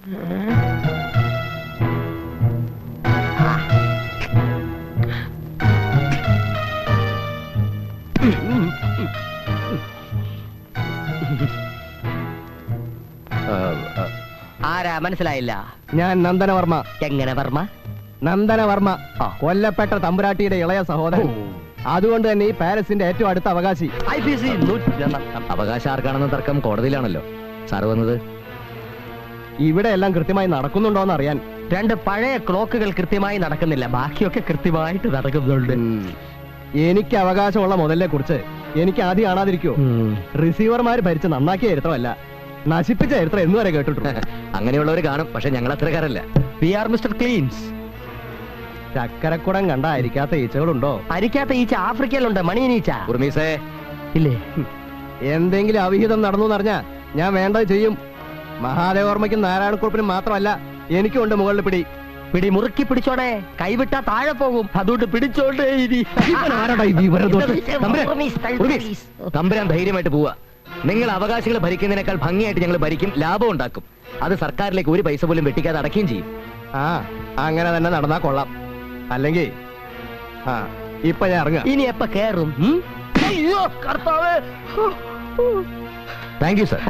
ആരാ മനസ്സിലായില്ല? ഞാൻ നന്ദനവർമ്മ. എങ്ങനെ വർമ്മ? നന്ദനവർമ്മ, കൊല്ലപ്പെട്ട തമ്പുരാട്ടിയുടെ ഇളയ സഹോദരൻ. അതുകൊണ്ട് തന്നെ ഈ പാലസിന്റെ ഏറ്റവും അടുത്ത അവകാശി. അവകാശം ആർക്കാണെന്ന തർക്കം കോടതിയിലാണല്ലോ. സാർ വന്നത് ഇവിടെ എല്ലാം കൃത്യമായി നടക്കുന്നുണ്ടോന്ന് അറിയാൻ. 2 പഴയ ക്ലോക്കുകൾ കൃത്യമായി നടക്കുന്നില്ല, ബാക്കിയൊക്കെ കൃത്യമായിട്ട് നടക്കുന്നുണ്ട്. എനിക്ക് അവകാശമുള്ള മുതലിനെ കുറിച്ച് എനിക്ക് ആദ്യം കാണാതിരിക്കോ? റിസീവർമാര് ഭരിച്ച് നന്നാക്കിയ ചരിത്രമല്ല, നശിപ്പിച്ച ചരിത്രം എന്ന് വരെ കേട്ടിട്ടുണ്ട്. അങ്ങനെയുള്ളവർ കാണും, പക്ഷെ ഞങ്ങൾ അത്രക്കാരല്ല. We are mister cleans. ചക്കരക്കുടം കണ്ട അരിക്കാത്ത ഈച്ചകളുണ്ടോ? അരിക്കാത്ത ഈച്ച ആഫ്രിക്കയിലുണ്ട്, മണിയനീച്ച. ഉർമീസേ ഇല്ലേ? എന്തെങ്കിലും അവിഹിതം നടന്നു എന്നറിഞ്ഞാ ഞാൻ വേണ്ടത് ചെയ്യും. മഹാദേവർമ്മയ്ക്കും നാരായണക്കുറുപ്പിനും മാത്രമല്ല, എനിക്കും ഉണ്ട് മുകളിൽ പിടി. പിടി മുറുക്കി പിടിച്ചോടെ, കൈവിട്ടാ താഴെ പോകും, അതുകൊണ്ട് പിടിച്ചോണ്ടേ ഇരി. തമ്പുരാൻ ധൈര്യമായിട്ട് പോവാ. നിങ്ങൾ അവകാശികൾ ഭരിക്കുന്നതിനേക്കാൾ ഭംഗിയായിട്ട് ഞങ്ങൾ ഭരിക്കും, ലാഭം ഉണ്ടാക്കും. അത് സർക്കാരിലേക്ക് ഒരു പൈസ പോലും വെട്ടിക്കാതെ അടക്കുകയും ചെയ്യും. അങ്ങനെ തന്നെ നടന്നാ കൊള്ളാം. അല്ലെങ്കിൽ ഇപ്പൊ ഞാൻ ഇറങ്ങാം. ഇനി എപ്പ കേറും? അയ്യോ കർത്താവേ! Thank you sir.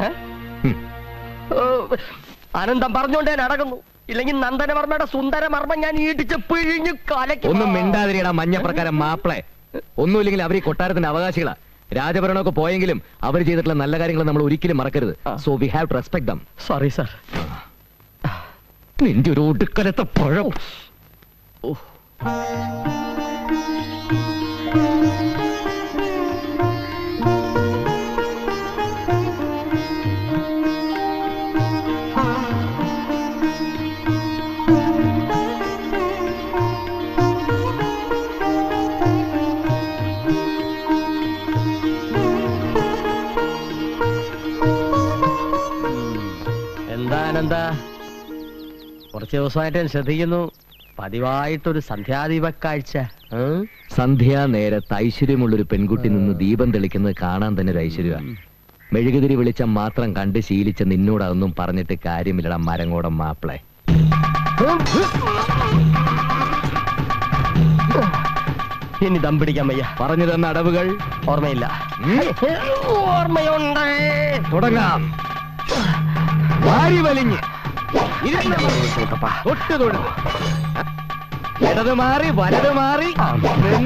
അനന്തം പറഞ്ഞോണ്ടേ നടക്കുന്നു, ഇല്ലെങ്കിൽ നന്ദനവർമ്മയുടെ സുന്ദരമർമ്മം ഞാൻ ഇടിച്ച് പിഴിഞ്ഞു കലക്കും. ഒന്നും മിണ്ടാതിരിയടാ മഞ്ഞപ്രകാരം മാപ്പിളെ. ഒന്നുമില്ലെങ്കിൽ അവർ ഈ കൊട്ടാരത്തിന്റെ അവകാശികളാ. രാജഭരണമൊക്കെ പോയെങ്കിലും അവർ ചെയ്തിട്ടുള്ള നല്ല കാര്യങ്ങൾ നമ്മൾ ഒരിക്കലും മറക്കരുത്. So we have to respect them. Sorry sir. നിന്റെ ഒരു ഒടുക്കലത്തെ പഴം. എന്താ കുറച്ച് ദിവസമായിട്ട് ഞാൻ ശ്രദ്ധിക്കുന്നു, പതിവായിട്ടൊരു സന്ധ്യാദീപ കാഴ്ച. സന്ധ്യാ നേരത്ത് ഐശ്വര്യമുള്ളൊരു പെൺകുട്ടി നിന്ന് ദീപം തെളിക്കുന്നത് കാണാൻ തന്നെ ഒരു ഐശ്വര്യമാണ്. മെഴുകുതിരി വെളിച്ചം മാത്രം കണ്ട് ശീലിച്ച നിന്നോടൊന്നും പറഞ്ഞിട്ട് കാര്യമില്ലടാ മരങ്ങോടം മാപ്പിളെ. ഇനി ദം പിടിക്കാൻ വയ്യ. പറഞ്ഞു തന്ന അടവുകൾ ഓർമ്മയില്ല. ഓർമ്മയുണ്ട്. തുടങ്ങാം. വാരി വലിഞ്ഞ് ഇടത് മാറി വലത് മാറി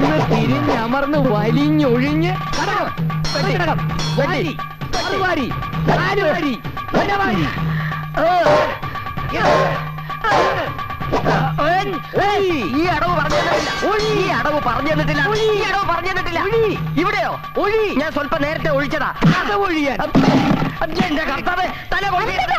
നിന്ന് തിരിഞ്ഞമർന്ന് വലിഞ്ഞൊഴിഞ്ഞ് ഈ അടവ് പറഞ്ഞു തന്നിട്ടില്ല. ഇവിടെയോ ഞാൻ സ്വല്പം നേരത്തെ ഒഴിച്ചതാ. എന്റെ കർത്താവേ, തല കൊയ്യരുത്.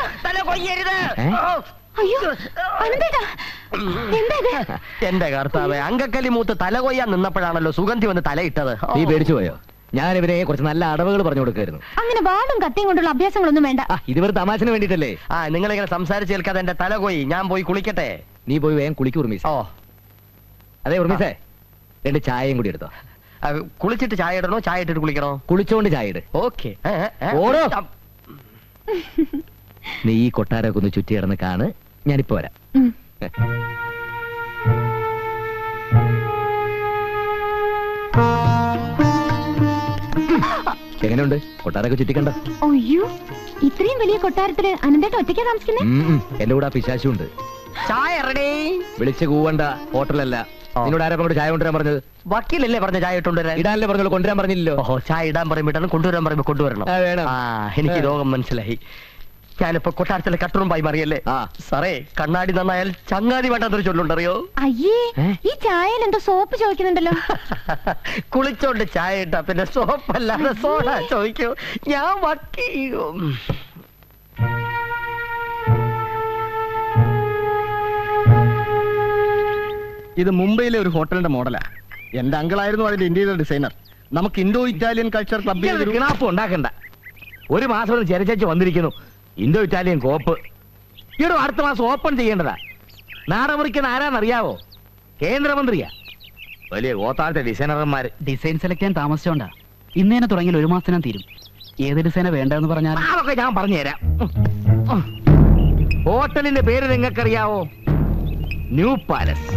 എന്റെ കർത്താവേ, അങ്കക്കലി മൂത്ത് തല കൊയ്യാൻ നിന്നപ്പോഴാണല്ലോ സുഗന്ധി വന്ന് തലയിട്ടത്. നീ പേടിച്ചു പോയോ? ഞാൻ ഇവരെ കുറച്ച് നല്ല അടവുകൾ പറഞ്ഞു കൊടുക്കായിരുന്നു. അങ്ങനെ വാളും കത്തിയും കൊണ്ടുള്ള അഭ്യാസങ്ങളൊന്നും വേണ്ട. ഇതുവരെ തമാശന് വേണ്ടിട്ടല്ലേ? നിങ്ങളിങ്ങനെ സംസാരിച്ച് കേൾക്കാതെ എന്റെ തല കൊയ്യി. ഞാൻ പോയി കുളിക്കട്ടെ. നീ പോയി വേഗം കുളിക്കൂ ഉർമീസ്. അതെ ഉർമീസേ, 2 ചായയും കൂടി എടുത്തോ. കുളിച്ചിട്ട് ചായ ഇടണോ, ചായ ഇട്ടിട്ട് കുളിക്കണോ? കുളിച്ചോണ്ട് ചായ ഇട്. ഓക്കെ. ഓടോ. നീ ഈ കൊട്ടാരമൊക്കെ ഒന്ന് ചുറ്റി കിടന്ന് കാണ്, ഞാനിപ്പോ വരാം. എങ്ങനെയുണ്ട് കൊട്ടാരൊക്കെ ചുറ്റിക്കണ്ട? അയ്യോ, ഇത്രയും വലിയ കൊട്ടാരത്തില് അനന്തേട്ടൻ ഒറ്റയ്ക്കാ താമസിക്കുന്നേ? എന്റെ കൂടെ പിശാശുണ്ട്. ചായ റെഡി. വിളിച്ച് കൂവണ്ട, ഹോട്ടലല്ല. നിന്നോട് ആരാ കൊണ്ട് ചായ കൊണ്ടുവരാൻ പറഞ്ഞത്? വക്കീലല്ലേ പറഞ്ഞ ചായ ഇട്ടുകൊണ്ടുവരാൻ? ഇടാനല്ലേ പറഞ്ഞല്ലോ, കൊണ്ടുവരാൻ പറഞ്ഞില്ലല്ലോ. ചായ ഇടാൻ പറയുമ്പോഴാണ് കൊണ്ടുവരാൻ പറയുമ്പോ കൊണ്ടുവരണം. എനിക്ക് രോഗം മനസ്സിലായി. ഞാനിപ്പോ കൊട്ടാരത്തിലെ കട്ടുറുമ്പായി മാറിയല്ലേ? സാറേ, കണ്ണാടി നന്നായാൽ ചങ്ങാതി വേണ്ടാത്തൊരു ചൊല്ലുണ്ടറിയോ? അയ്യേ, ഈ ചായയിൽ എന്തോ സോപ്പ് ചോദിക്കുന്നുണ്ടല്ലോ. കുളിച്ചോണ്ട് ചായ ഇട്ടാ പിന്നെ സോപ്പല്ലാതെ സോഡ ചോദിക്കൂ. ഞാൻ വക്കീലും. ഇത് മുംബൈയിലെ ഒരു ഹോട്ടലിന്റെ മോഡലാ. എന്റെ അങ്കിളായിരുന്നു അതിന്റെ ഇന്റീരിയർ ഡിസൈനർ. നമുക്ക് ഇൻഡോ ഇറ്റാലിയൻ കൾച്ചർ ക്ലബിൽ കിണാപ്പ് ഉണ്ടാക്കണ്ട. ഒരു മാസം ചെരച്ചു വന്നിരിക്കുന്നു ഇൻഡോ ഇറ്റാലിയൻ കോപ്പ്. ഈടോ അടുത്ത മാസം ഓപ്പൺ ചെയ്യേണ്ടതാ. നാടമുറിക്കുന്ന ആരാന്നറിയാവോ? കേന്ദ്രമന്ത്രിയാ. വലിയ ഗോത്താഴത്തെ ഡിസൈനർമാര്. ഡിസൈൻ സെലക്ട് ചെയ്യാൻ താമസിച്ചോണ്ടാ. ഇന്നേനെ തുടങ്ങിയാൽ 1 മാസത്തിനും തീരും. ഏത് ഡിസൈനാ വേണ്ടതെന്ന് പറഞ്ഞാൽ അതൊക്കെ ഞാൻ പറഞ്ഞുതരാം. ഹോട്ടലിന്റെ പേര് നിങ്ങൾക്കറിയാവോ? New palace.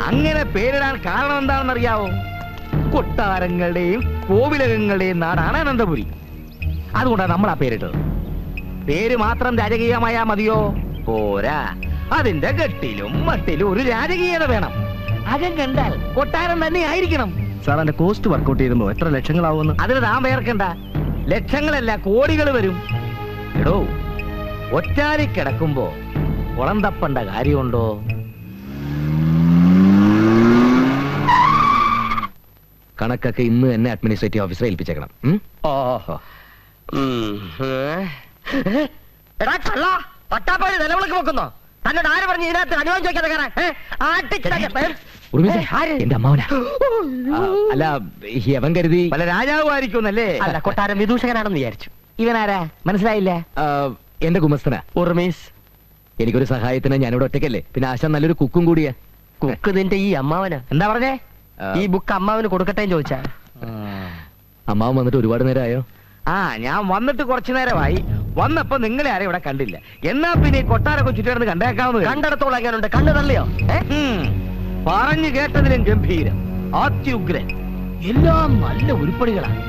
അങ്ങനെ പേരിടാൻ കാരണം എന്താണെന്നറിയാവോ? കൊട്ടാരങ്ങളുടെയും കോവിലകങ്ങളുടെയും നാടാണ് അനന്തപുരി. അതുകൊണ്ടാണ് നമ്മൾ ആ പേരിട്ടത്. പേര് മാത്രം രാജകീയമായാ മതിയോ? പോരാ, അതിന്റെ കെട്ടിലും മട്ടിലും ഒരു രാജകീയത വേണം. അകം കണ്ടാൽ കൊട്ടാരം തന്നെ ആയിരിക്കണം. സാർ എന്റെ കോസ്റ്റ് വർക്കൗട്ട് ചെയ്യുമ്പോ എത്ര ലക്ഷങ്ങളാവുമെന്ന്? അതിന് താൻ വേർക്കണ്ട. ലക്ഷങ്ങളല്ല, കോടികൾ വരും. എടോ, ഒറ്റാരി കിടക്കുമ്പോ കുളം തപ്പണ്ട കാര്യമുണ്ടോ? കണക്കൊക്കെ ഇന്ന് തന്നെ അഡ്മിനിസ്ട്രേറ്റീവ് ഓഫീസറെ ഏൽപ്പിച്ചേക്കണം. ഓഹോ. എടാ കള്ള, പട്ടാപ്പാടി നിലവിളക്ക് വെക്കുന്നോ? തന്നോട് ആര് പറഞ്ഞു ഇതിനകത്ത് അനുഭവം ചോദിക്കാതെ കയറാൻ? എന്റെ അമ്മാവനാ. അല്ല, യവൻ കരുതി പല രാജാവുമായിരിക്കുന്നല്ലേ? അല്ല, കൊട്ടാരം വിദൂഷകനാണെന്ന് വിചാരിച്ചു. ഇവനാരാ? മനസ്സിലായില്ല. എന്റെ ഗുമസ്തനാ ഉർമീസ്. എനിക്കൊരു സഹായത്തിന് ഞാനിവിടെ ഒറ്റയ്ക്കല്ലേ, പിന്നെ ആശാൻ നല്ലൊരു കുക്കും കൂടിയാ. കുക്ക് നിന്റെ ഈ അമ്മാവന്. എന്താ പറഞ്ഞേ? ഈ ബുക്ക് അമ്മാവന് കൊടുക്കട്ടെ ചോദിച്ചാ? അമ്മാവൻ വന്നിട്ട് ഒരുപാട് നേരമായോ? ആ, ഞാൻ വന്നിട്ട് കുറച്ചു നേരമായി. വന്നപ്പോ നിങ്ങളെ ആരും ഇവിടെ കണ്ടില്ല. എന്നാ പിന്നെ ഈ കൊട്ടാരൊക്കെ ചുറ്റിടന്ന് കണ്ടേക്കാവുന്നത്. കണ്ടിടത്തോളം എങ്ങനെയുണ്ട്? കണ്ണു തള്ളിയോ? പറഞ്ഞു കേട്ടതിലും ഗംഭീരം, അത്യുഗ്രൻ. എല്ലാം നല്ല ഉരുപ്പടികളാണ്.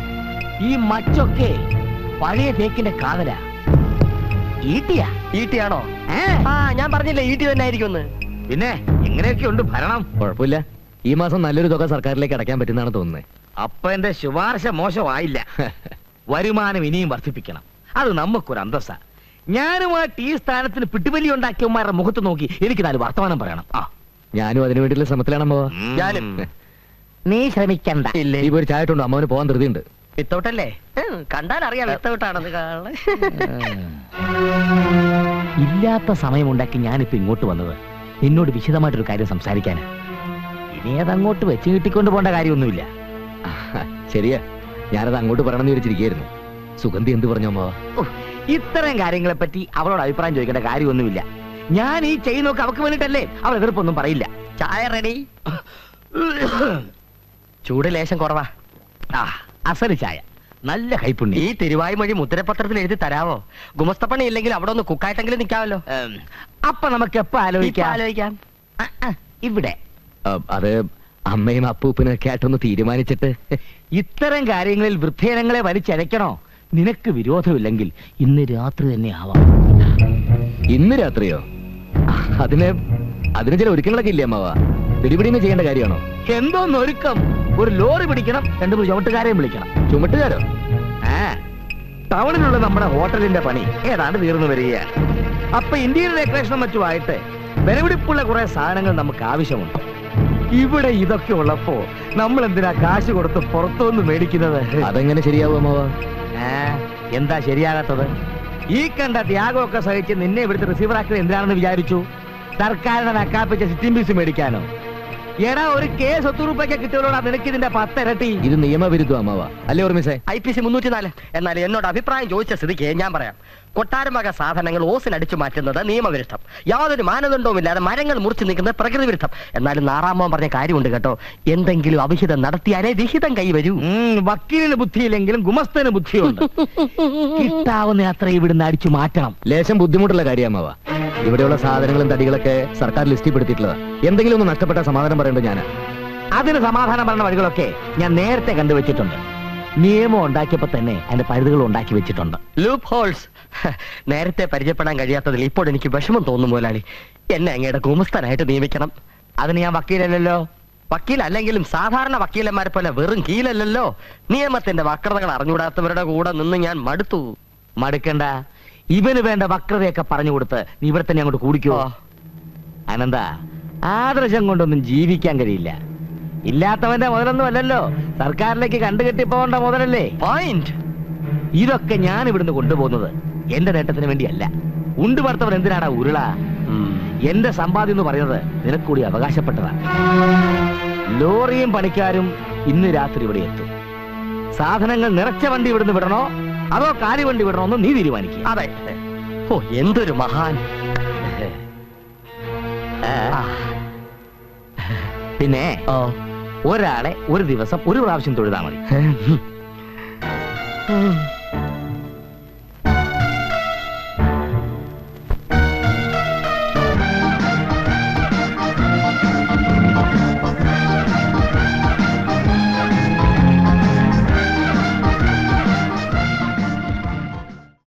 ഈ മച്ചൊക്കെ പഴയ തേക്കിന്റെ കാതല. ഈട്ടിയാ? ഈട്ടിയാണോ? ആ, ഞാൻ പറഞ്ഞില്ലേ ഈട്ടി തന്നെ ആയിരിക്കും. പിന്നെ ഇങ്ങനെയൊക്കെ ഉണ്ട് ഭരണം. കുഴപ്പമില്ല, ഈ മാസം നല്ലൊരു തുക സർക്കാരിലേക്ക് അടയ്ക്കാൻ പറ്റുന്നതാണ് തോന്നുന്നത്. അപ്പൊ എന്റെ ശുപാർശ മോശമായില്ല. വരുമാനം ഇനിയും വർദ്ധിപ്പിക്കണം. അത് നമുക്കൊരു അന്തസ്സാ. ഞാനുമായിട്ട് ഈ സ്ഥാനത്തിന് പിടിവലി ഉണ്ടാക്കിയവന്മാരുടെ മുഖത്ത് നോക്കി എനിക്ക് 4 വർത്തമാനം പറയണം. ആ, ഞാനും അതിനു വേണ്ടിയുള്ള ശ്രമത്തിലാണ് അമ്മാവ. ഞാനും. നീ ശ്രമിക്കണ്ട. ഇല്ലേ, ഈ ഒരു ചായ ഇട്ടുണ്ടോ? അമ്മാവന് പോകാൻ ധൃതിയുണ്ട്. വിത്തൗട്ടല്ലേ? കണ്ടാൽ അറിയാം വിത്തൗട്ടാണെന്ന്. കാണാൻ ഇല്ലാത്ത സമയമുണ്ടാക്കി ഞാനിപ്പോ ഇങ്ങോട്ട് വന്നത് നിന്നോട് വിശദമായിട്ടൊരു കാര്യം സംസാരിക്കാനാ. ഇനി അതങ്ങോട്ട് വെച്ച് കിട്ടിക്കൊണ്ട് പോകേണ്ട കാര്യമൊന്നുമില്ല. ശരിയാ, ഞാനത് അങ്ങോട്ട് പറയണമെന്ന് വിചാരിച്ചിരിക്കുകയായിരുന്നു. സുഗന്ധി എന്ത് പറഞ്ഞു അമ്മാവ? ഇത്തരം കാര്യങ്ങളെ പറ്റി അവളോട് അഭിപ്രായം ചോദിക്കേണ്ട കാര്യമൊന്നുമില്ല. ഞാൻ ഈ ചെയ്യുന്നൊക്കെ അവൾക്ക് വേണ്ടിട്ടല്ലേ. അവൾ എതിർപ്പൊന്നും പറയില്ല. ചായ റെഡി. ചൂട് ലേശം കുറവാ. ആ, അസല് ചായ, നല്ല കൈപ്പുണ്യം. ഈ തിരുവായ്മൊഴി മുദ്രപത്രത്തിൽ എഴുതി തരാവോ? ഗുമസ്തപ്പണി ഇല്ലെങ്കിൽ അവിടെ ഒന്ന് കുക്കായിട്ടെങ്കിലും നിൽക്കാമല്ലോ. അപ്പൊ നമുക്ക് എപ്പോ ആലോചിക്കാം. ഇവിടെ അത് അമ്മയും അപ്പൂപ്പനൊക്കെ ആയിട്ടൊന്ന് തീരുമാനിച്ചിട്ട്. ഇത്തരം കാര്യങ്ങളിൽ വൃദ്ധജനങ്ങളെ വലിച്ചഴക്കണോ? നിനക്ക് വിരോധമില്ലെങ്കിൽ ഇന്ന് രാത്രി തന്നെ ആവാം. ഇന്ന് രാത്രിയോ? അതിന് ചില ഒരുക്കങ്ങളൊക്കെ ഇല്ലേ അമ്മാവ? പിടിപിടിന്ന് ചെയ്യേണ്ട കാര്യമാണോ? എന്തോന്നൊരുക്കം? ഒരു ലോറി പിടിക്കണം, 2-3 ചുമട്ടുകാരെയും വിളിക്കണം. ചുമട്ടുകാരോ? ടൗണിലുള്ള നമ്മുടെ ഹോട്ടലിന്റെ പണി ഏതാണ്ട് തീർന്നു വരികയാണ്. അപ്പൊ ഇന്ത്യൻ ഡെക്കറേഷനും മറ്റുമായിട്ട് വിലപിടിപ്പുള്ള കുറെ സാധനങ്ങൾ നമുക്ക് ആവശ്യമുണ്ട്. ഇവിടെ ഇതൊക്കെ ഉള്ളപ്പോ നമ്മൾ എന്തിനാ കാശ് കൊടുത്ത് പുറത്തുനിന്ന് മേടിക്കുന്നത്? അതെങ്ങനെ ശരിയാവും അമ്മാവ? എന്താ ശരിയാകാത്തത്? ഈ കണ്ട ത്യാഗമൊക്കെ സഹിച്ച് നിന്നെ ഇവിടുത്തെ റിസീവറാക്കിയത് എന്തിനാണെന്ന് വിചാരിച്ചു? സർക്കാരിനെ നക്കാപ്പിച്ച സിറ്റിംഗ് ഫീസ് മേടിക്കാനോ? എടാ, ഒരു കേസ് 100 രൂപയ്ക്ക് കിട്ടിയോടാ നിനക്ക് ഇതിന്റെ 10 ഇരട്ടി. ഇത് നിയമവിരുദ്ധം അമ്മാവ, അല്ലേ ഓർമ്മിസേ? IPC 304. എന്നാൽ എന്നോട് അഭിപ്രായം ചോദിച്ച സ്ഥിതിക്ക് ഞാൻ പറയാം. കൊട്ടാരം വക സാധനങ്ങൾ ഓസിനടിച്ചു മാറ്റുന്നത് നിയമവിരുദ്ധം. യാതൊരു മാനദണ്ഡവുമില്ലാതെ മരങ്ങൾ മുറിച്ചു നീക്കുന്നത് പ്രകൃതി വിരുദ്ധം. എന്നാലും നാറാമോൻ പറഞ്ഞ കാര്യമുണ്ട് കേട്ടോ. എന്തെങ്കിലും അവിഹിതം നടത്തിയാലേ വിഹിതം കൈവരൂ. വക്കീലിന് ബുദ്ധിയില്ലെങ്കിലും ഗുമസ്തന് ബുദ്ധിയുണ്ട്. കിട്ടാവുന്ന അത്ര ഇവിടുന്ന് അടിച്ചു മാറ്റണം. ലേശം ബുദ്ധിമുട്ടുള്ള കാര്യമാവ. ഇവിടെയുള്ള സാധനങ്ങളും തടികളൊക്കെ സർക്കാർ ലിസ്റ്റിൽ പെടുത്തിയിട്ടുള്ളതാ. എന്തെങ്കിലും ഒന്ന് നഷ്ടപ്പെട്ട സമാധാനം പറയേണ്ടത് ഞാനാ. അതിന് സമാധാനം പറഞ്ഞ വഴികളൊക്കെ ഞാൻ നേരത്തെ കണ്ടുവച്ചിട്ടുണ്ട്. നിയമം ഉണ്ടാക്കിയപ്പോ തന്നെ അതിന്റെ പഴുതുകൾ ഉണ്ടാക്കി വെച്ചിട്ടുണ്ട്. Loopholes. നേരത്തെ പരിചയപ്പെടാൻ കഴിയാത്തതിൽ ഇപ്പോൾ എനിക്ക് വിഷമം തോന്നുന്നു മുതലാളി. എന്നെ അങ്ങയുടെ ഗുമസ്തനായിട്ട് നിയമിക്കണം. അതിന് ഞാൻ വക്കീലല്ലല്ലോ. വക്കീലല്ലെങ്കിലും സാധാരണ വക്കീലന്മാരെ പോലെ വെറും കീലല്ലല്ലോ. നിയമത്തിന്റെ വക്രതകൾ അറിഞ്ഞുകൂടാത്തവരുടെ കൂടെ നിന്ന് ഞാൻ മടുത്തു. മടുക്കണ്ട, ഇവന് വേണ്ട വക്രതയൊക്കെ പറഞ്ഞു കൊടുത്ത് നീ ഇവിടെ തന്നെ അങ്ങോട്ട് കൂടിക്കോ. അനന്ത, ആദർശം കൊണ്ടൊന്നും ജീവിക്കാൻ കഴിയില്ല. ഇല്ലാത്തവന്റെ മുതലൊന്നും അല്ലല്ലോ, സർക്കാരിലേക്ക് കണ്ടുകെട്ടി പോകേണ്ട മുതലല്ലേ. പോയിന്റ്. ഇതൊക്കെ ഞാൻ ഇവിടുന്ന് കൊണ്ടുപോകുന്നത് എന്റെ നേട്ടത്തിന് വേണ്ടിയല്ല. ഉണ്ടു വളർത്തവൻ എന്തിനാടാ ഉരുള? എന്റെ സമ്പാദ്യം എന്ന് പറയുന്നത് നിനക്കൂടി അവകാശപ്പെട്ടതാണ്. ലോറിയും പണിക്കാരും ഇന്ന് രാത്രി ഇവിടെ എത്തും. സാധനങ്ങൾ നിറച്ച വണ്ടി ഇവിടുന്ന് വിടണോ അതോ കാലി വണ്ടി വിടണോ എന്ന് നീ തീരുമാനിക്കുക. അതെ. ഓ, എന്തൊരു മഹാൻ. പിന്നെ ഒരാളെ ഒരു ദിവസം ഒരു പ്രാവശ്യം തൊഴുതാ മതി.